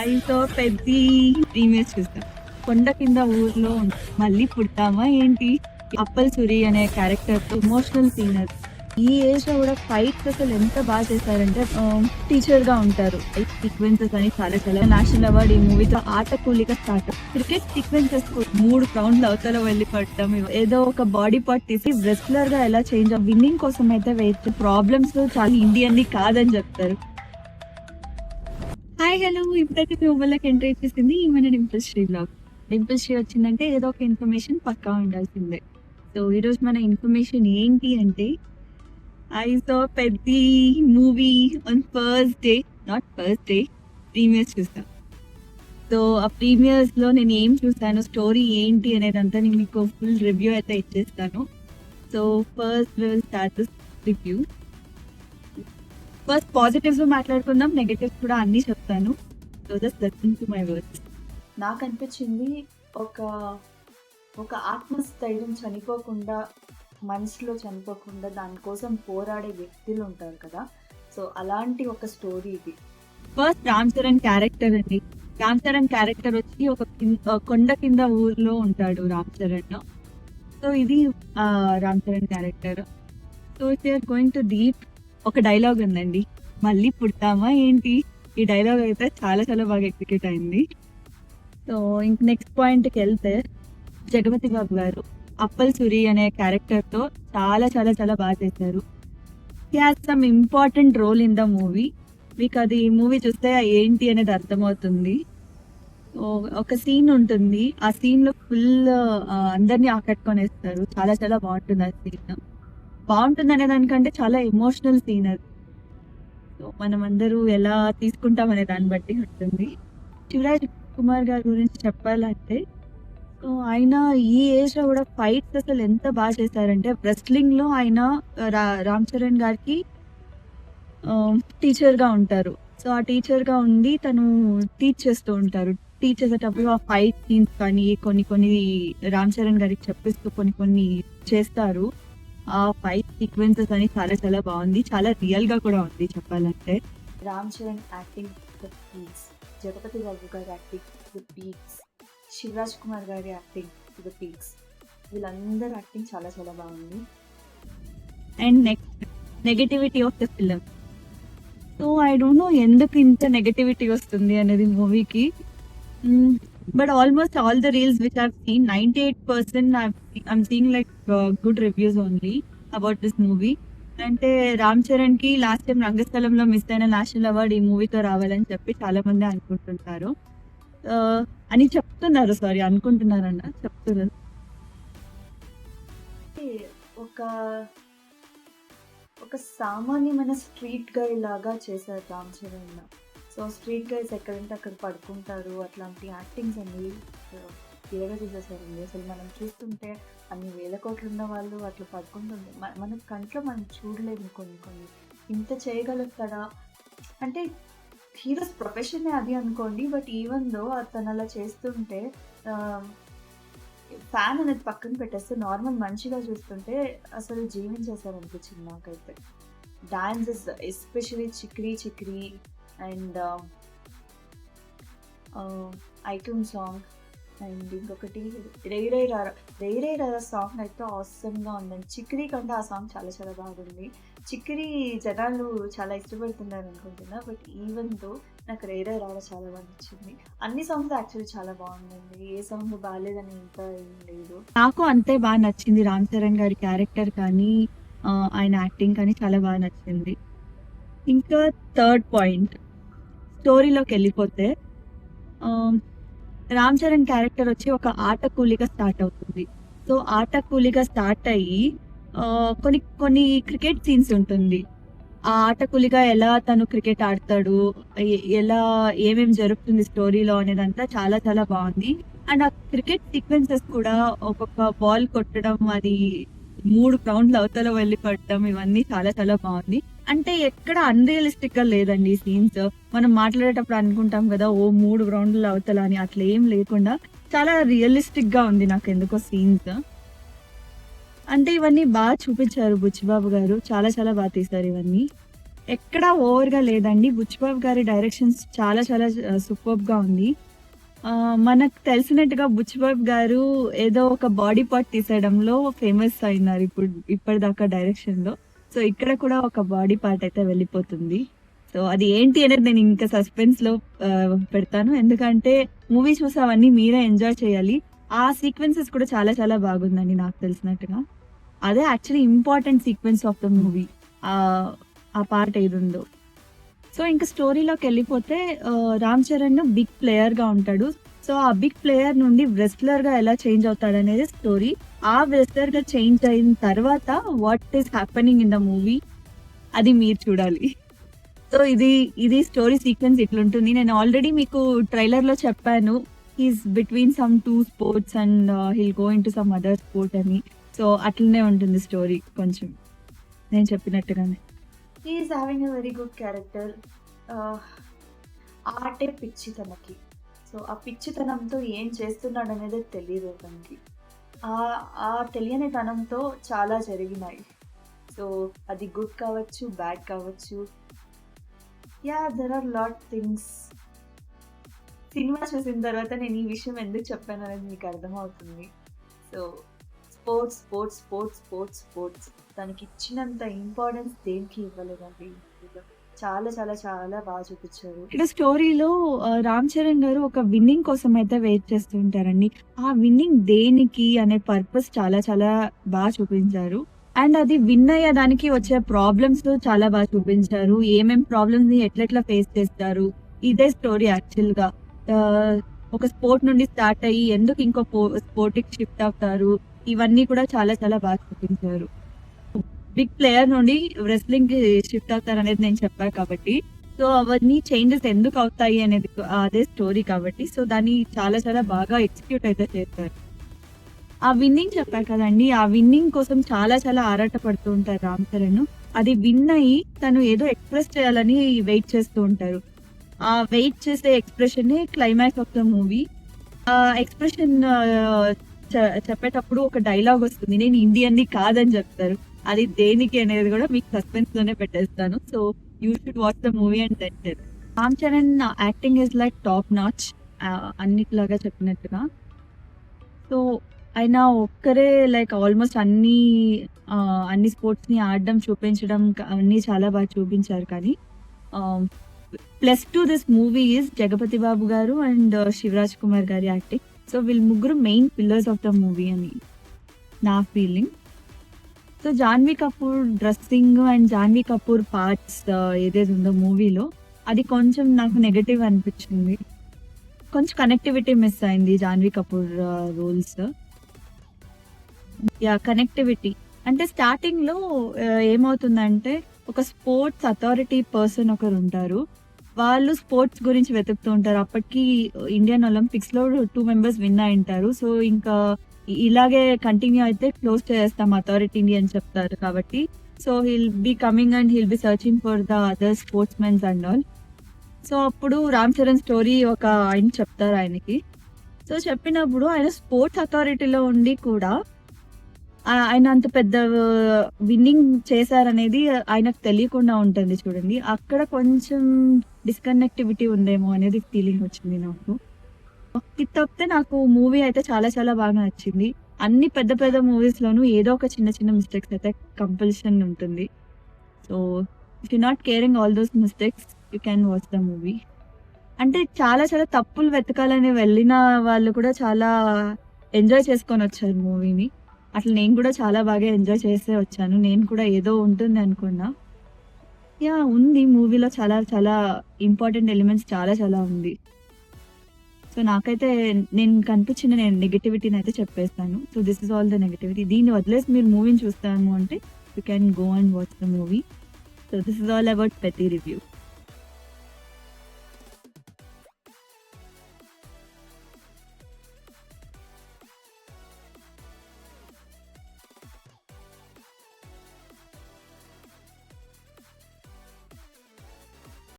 ఐతో Peddi premieres చూసాం. కొండ కింద ఊర్లో మళ్ళీ పుడతామా ఏంటి? అప్పల్ సూరి అనే క్యారెక్టర్ తో ఎమోషనల్ సీన్ అది. ఈ ఏజ్ లో కూడా ఫైట్స్ అసలు ఎంత బాగా చేశారంటే టీచర్ గా ఉంటారు. సీక్వెన్సెస్ అని చాలా చాలా నేషనల్ అవార్డ్ ఈ మూవీతో ఆట కూలిక స్టార్ట్. క్రికెట్ సీక్వెన్సెస్ 3 రౌండ్లు అవతల వెళ్ళి పడటం, ఏదో ఒక బాడీ పార్ట్ తీసి రెస్లర్ గా ఎలా చేంజ్ విన్నింగ్ కోసం అయితే వెయిట్. ప్రాబ్లమ్స్ చాలా ఇండియన్ ని కాదని చెప్తారు. హాయ్ హలో, ఇప్పుడైతే మొబైల్లోకి ఎంట్రీ ఇచ్చేసింది ఈమె డింపుల్ శ్రీ బ్లాగ్. డింపుల్ శ్రీ వచ్చిందంటే ఏదో ఒక ఇన్ఫర్మేషన్ పక్కా ఉండాల్సిందే. సో ఈరోజు మన ఇన్ఫర్మేషన్ ఏంటి అంటే, I saw Peddi movie on first day, not first day, premieres చూసా. సో ఆ ప్రీమియర్స్ లో నేను ఏం చూసాను, స్టోరీ ఏంటి అనేదంతా నేను మీకు ఫుల్ రివ్యూ అయితే ఇచ్చేస్తాను. So first will start this review. First positives మాట్లాడుకుందాం, నెగటివ్స్ కూడా అన్ని చెప్తాను. So just listen to my words. నాకు అనిపించింది ఒక ఆత్మస్థైర్యం చనిపోకుండా, మనసులో చనిపోకుండా దానికోసం పోరాడే వ్యక్తులు ఉంటారు కదా, సో అలాంటి ఒక స్టోరీ ఇది. ఫస్ట్ రామ్ చరణ్ క్యారెక్టర్ అండి. రామ్ చరణ్ క్యారెక్టర్ వచ్చి ఒక కొండ కింద ఊర్లో ఉంటాడు రామ్ చరణ్. సో ఇది Ram Charan character. So it's going to deep. ఒక డైలాగ్ ఉందండి, మళ్ళీ పుడతామా ఏంటి? ఈ డైలాగ్ అయితే చాలా చాలా బాగా ఎగ్జిక్యూట్ అయింది. సో ఇంక నెక్స్ట్ పాయింట్కి వెళ్తే, జగపతి బాబు గారు అప్పల్ సూరి అనే క్యారెక్టర్ తో చాలా చాలా చాలా బాగా చేశారు. He has some important role in the movie. మీకు అది మూవీ చూస్తే ఏంటి అనేది అర్థమవుతుంది. ఒక సీన్ ఉంటుంది, ఆ సీన్ లో ఫుల్ అందరినీ ఆకట్టుకొనేస్తారు. చాలా చాలా బాగుంటుంది ఆ సీన్. బాగుంటుంది అనే దానికంటే చాలా ఎమోషనల్ సీన్ అది. సో మనం అందరూ ఎలా తీసుకుంటాం అనే దాన్ని బట్టి ఉంటుంది. శివరాజ్ కుమార్ గారి గురించి చెప్పాలంటే, సో ఆయన ఈ ఏజ్ లో కూడా ఫైట్స్ అసలు ఎంత బాగా చేశారంటే, రెస్లింగ్ లో ఆయన రామ్ చరణ్ గారికి టీచర్ గా ఉంటారు. సో ఆ టీచర్ గా ఉండి తను టీచ్ చేస్తూ ఉంటారు. టీచ్ చేసేటప్పుడు ఆ ఫైట్ సీన్స్ కానీ కొన్ని కొన్ని రామ్ చరణ్ గారికి చెప్పిస్తూ కొన్ని కొన్ని చేస్తారు. ఆ ఫైట్ సీక్వెన్సెస్ అని చాలా చాలా బాగుంది, చాలా రియల్ గా కూడా ఉంది చెప్పాలంటే. Ram Charan acting the peaks, Jagapathi Babu గారి acting the peaks, Shivaraj Kumar గారి యాక్టింగ్ ద పీక్స్. వీళ్ళందరూ యాక్టింగ్ చాలా చాలా బాగుంది. And next, negativity of the film. So I don't know ఎందుకు ఇంత నెగటివిటీ వస్తుంది అనేది మూవీకి. But almost all the reels which I've seen, 98% I'm seeing like good reviews only about this movie. అంటే రామ్ చరణ్ కి లాస్ట్ టైం రంగస్థలంలో మిస్ అయిన national award ఈ మూవీతో రావాలని చెప్పి చాలా మంది అనుకుంటుంటారు అని చెప్తున్నారు. సారీ, అనుకుంటున్నారన్న చెప్తున్నారు. ఒక ఒక సామాన్యమైన స్ట్రీట్ గై లాగా చేశారు Ram Charan. So street guys ఎక్కడంటే అక్కడ పడుకుంటారు, అట్లాంటి యాక్టింగ్స్ అన్ని క్లియర్గా చేసేసారండి. అసలు మనం చూస్తుంటే అన్ని వేల కోట్లు ఉన్న వాళ్ళు అట్లా పడుకుంటుంది, మన కంట్లో మనం చూడలేము. కొన్ని ఇంత చేయగలుగుతాడా అంటే, హీరోస్ ప్రొఫెషనే అది అనుకోండి. బట్ ఈవెన్ దో అతను అలా చేస్తుంటే, ఫ్యాన్ అనేది పక్కన పెట్టేస్తే నార్మల్ మనిషిగా చూస్తుంటే అసలు జీవించేసారనిపించింది నాకైతే. డాన్సెస్ ఎస్పెషలీ చిక్రీ అండ్ ఐటూన్ సాంగ్, అండ్ ఇంకొకటి రేరే రారా సాంగ్ అయితే ఆసమ్గా ఉందండి. చిక్రీ కంటే ఆ సాంగ్ చాలా చాలా బాగుంది. చిక్రీ జనాలు చాలా ఇష్టపడుతున్నారు అనుకుంటున్నా, బట్ ఈవెన్ దో నాకు రేరే రారా చాలా బాగా నచ్చింది. అన్ని సాంగ్స్ యాక్చువల్లీ చాలా బాగుందండి, ఏ సాంగ్ బాగాలేదని ఇంత ఏం లేదు. నాకు అంతే బాగా నచ్చింది. రామ్ చరణ్ గారి క్యారెక్టర్ కానీ ఆయన యాక్టింగ్ కానీ చాలా బాగా నచ్చింది. ఇంకా థర్డ్ పాయింట్, స్టోరీలోకి వెళ్ళిపోతే, రామ్ చరణ్ క్యారెక్టర్ వచ్చి ఒక ఆట కూలిగా స్టార్ట్ అవుతుంది. సో ఆట కూలిగా స్టార్ట్ అయ్యి కొన్ని కొన్ని క్రికెట్ సీన్స్ ఉంటుంది. ఆ ఆట కూలిగా ఎలా తను క్రికెట్ ఆడతాడు, ఎలా ఏమేమి జరుగుతుంది స్టోరీలో అనేదంతా చాలా చాలా బాగుంది. అండ్ ఆ క్రికెట్ సీక్వెన్సెస్ కూడా, ఒక్కొక్క బాల్ కొట్టడం, అది 3 రౌండ్లు అవతల వెళ్ళి పడటం, ఇవన్నీ చాలా చాలా బాగుంది. అంటే ఎక్కడ అన్రియలిస్టిక్ గా లేదండి సీన్స్. మనం మాట్లాడేటప్పుడు అనుకుంటాం కదా, 3 రౌండ్లు అవతల అని, అట్లా ఏం లేకుండా చాలా రియలిస్టిక్ గా ఉంది నాకు ఎందుకో సీన్స్. అంటే ఇవన్నీ బాగా చూపించారు బుచ్చిబాబు గారు, చాలా చాలా బాగా తీశారు ఇవన్నీ. ఎక్కడ ఓవర్‌గా లేదండి. బుచ్చిబాబు గారి డైరెక్షన్స్ చాలా చాలా సూపర్బ్‌గా ఉంది. మనకు తెలిసినట్టుగా బుచ్చిబాబు గారు ఏదో ఒక బాడీ పార్ట్ తీసేయడంలో ఫేమస్ అయినారు ఇప్పటిదాకా డైరెక్షన్‌లో. సో, ఇక్కడ కూడా ఒక బాడీ పార్ట్ అయితే వెళ్ళిపోతుంది. సో, అది ఏంటి అనేది నేను ఇంకా సస్పెన్స్‌లో పెడతాను. ఎందుకంటే మూవీ చూసి అవన్నీ మీరే ఎంజాయ్ చేయాలి. ఆ సీక్వెన్సెస్ కూడా చాలా చాలా బాగుందండి నాకు తెలిసినట్టుగా. అదే actually important sequence of the movie. ఆ పార్ట్ ఏదుందో. సో, ఇంక స్టోరీలోకెళ్ళిపోతే రామ్ చరణ్ బిగ్ ప్లేయర్‌గా ఉంటాడు. సో, ఆ బిగ్ ప్లేయర్ నుండి రెస్లర్‌గా ఎలా చేంజ్ అవుతాడనేది స్టోరీ. ఆ రెస్లర్‌గా చేంజ్ అయిన తర్వాత what is happening in the movie అది మీరు చూడాలి. సో, ఇది స్టోరీ సీక్వెన్స్ ఇట్లుంటుంది. నేను ఆల్రెడీ మీకు ట్రైలర్‌లో చెప్పాను. He is between some 2 sports and he'll go into some other sport అని. సో, అట్లనే ఉంటుంది స్టోరీ కొంచెం. నేను చెప్పినట్టుగానే. He is having a very good character. ఆర్టే పిచ్చి తనకి. సో, ఆ పిచ్చితనంతో ఏం చేస్తున్నాడనేదే తెలీదు తనకి. ఆ తెలియని తనంతో చాలా జరిగినాయి. సో, అది గుడ్ కావచ్చు, బ్యాడ్ కావచ్చు. There are lot things. Cinema చూసిన తర్వాత నేను ఈ విషయం ఎందుకు చెప్పాననేది మీకు అర్థమవుతుంది. So, sports, sports, sports, sports, sports. తనకిచ్చినంత ఇంపార్టెన్స్ దేనికి ఇవ్వలేదండి. చాలా చాలా చాలా బాగా చూపించారు. ఇక్కడ స్టోరీలో రామ్ చరణ్ గారు ఒక విన్నింగ్ కోసం అయితే వెయిట్ చేస్తూ ఉంటారండి. ఆ విన్నింగ్ దేనికి అనే పర్పస్ చాలా చాలా బాగా చూపించారు. అండ్ అది విన్ అయ్యేదానికి వచ్చే ప్రాబ్లమ్స్ చాలా బాగా చూపించారు. ఏమేం ప్రాబ్లమ్స్ ని ఎట్లెట్లా ఫేస్ చేస్తారు. ఇదే స్టోరీ యాక్చువల్‌గా. ఒక స్పోర్ట్ నుండి స్టార్ట్ అయ్యి ఎందుకు ఇంకో స్పోర్ట్‌కి షిఫ్ట్ అవుతారు. ఇవన్నీ కూడా చాలా చాలా బాగా చూపించారు. బిగ్ ప్లేయర్ నుండి రెస్లింగ్‌కి షిఫ్ట్ అవుతారనేది నేను చెప్పా కాబట్టి. సో, అవన్నీ చేంజెస్ ఎందుకు అవుతాయి అనేది అదే స్టోరీ కాబట్టి. సో, దాన్ని చాలా చాలా బాగా ఎగ్జిక్యూట్ అయితే చేశారు. ఆ విన్నింగ్ చెప్పా కదండీ! ఆ విన్నింగ్ కోసం చాలా చాలా ఆరాటపడుతూ ఉంటారు రామ్ చరణ్. అది విన్ అయ్యి తను ఏదో ఎక్స్‌ప్రెస్ చేయాలని వెయిట్ చేస్తూ ఉంటారు. ఆ వెయిట్ చేసే ఎక్స్‌ప్రెషనే క్లైమాక్స్ ఆఫ్ ద మూవీ. ఆ ఎక్స్‌ప్రెషన్ చెప్పేటప్పుడు ఒక డైలాగ్ వస్తుంది. నేను ఇండియన్‌ని కాదని చెప్తారు. అది దేనికి అనేది కూడా మీకు సస్పెన్స్‌లోనే పెట్టేస్తాను. So, you should watch the movie and then tell. Ram Charan acting is like top notch. అన్నిటిలాగా చెప్పినట్టుగా. సో, ఆయన ఒక్కరే లైక్ ఆల్మోస్ట్ అన్ని స్పోర్ట్స్‌ని ఆడడం, చూపించడం అన్నీ చాలా బాగా చూపించారు. కానీ plus to this movie is Jagapathi Babu గారు అండ్ శివరాజ్ కుమార్ గారి యాక్టింగ్. సో, వీళ్ళు ముగ్గురు main pillars of the movie అని నా feeling. So, Janhvi Kapoor dressing and Janhvi Kapoor parts ఏదైతే ఉందో మూవీలో అది కొంచెం నాకు నెగెటివ్ అనిపించింది. కొంచెం కనెక్టివిటీ మిస్ అయింది జాన్వీ కపూర్ రోల్స్. కనెక్టివిటీ అంటే స్టార్టింగ్‌లో ఏమవుతుందంటే ఒక స్పోర్ట్స్ అథారిటీ పర్సన్ ఒకరుంటారు. వాళ్ళు స్పోర్ట్స్ గురించి వెతుకుతూ ఉంటారు. అప్పటికి ఇండియన్ ఒలింపిక్స్‌లో 2 మెంబర్స్ విన్ అయ్యుంటారు. సో, ఇంకా ఇలాగే కంటిన్యూ అయితే క్లోజ్ చేసేస్తాం అథారిటీని అని చెప్తారు కాబట్టి. So, he'll be coming and he'll be searching for the other sportsmens and all. So, అప్పుడు రామ్ చరణ్ స్టోరీ ఒక ఆయన చెప్తారు ఆయనకి. సో, చెప్పినప్పుడు ఆయన స్పోర్ట్స్ అథారిటీలో ఉండి కూడా ఆయన అంత పెద్ద విన్నింగ్ చేశారనేది ఆయనకు తెలియకుండా ఉంటుంది చూడండి. అక్కడ కొంచెం డిస్‌కనెక్టివిటీ ఉందేమో అనేది ఫీలింగ్ వచ్చింది నాకు. ఇది తప్పితే నాకు మూవీ అయితే చాలా చాలా బాగా నచ్చింది. అన్ని పెద్ద పెద్ద మూవీస్‌లోనూ ఏదో ఒక చిన్న చిన్న మిస్టేక్స్ అయితే కంపల్షన్ ఉంటుంది. So, if you not caring all those mistakes you can watch the movie. అంటే చాలా చాలా తప్పులు వెతకాలని వెళ్ళిన వాళ్ళు కూడా చాలా ఎంజాయ్ చేసుకొనొచ్చారు మూవీని. అట్లా నేను కూడా చాలా బాగా ఎంజాయ్ చేసే వచ్చాను. నేను కూడా ఏదో ఉంటుంది అనుకున్నా. ఉంది మూవీలో చాలా చాలా ఇంపార్టెంట్ ఎలిమెంట్స్ చాలా చాలా ఉంది. సో, నాకైతే నేను కనిపించిన నెగటివిటీని అయితే చెప్పేస్తాను. So, this is all the negativity. దీన్ని వదిలేసి మీరు మూవీని చూస్తాము అంటే you can go and watch the movie. So, this is all about పెతి రివ్యూ.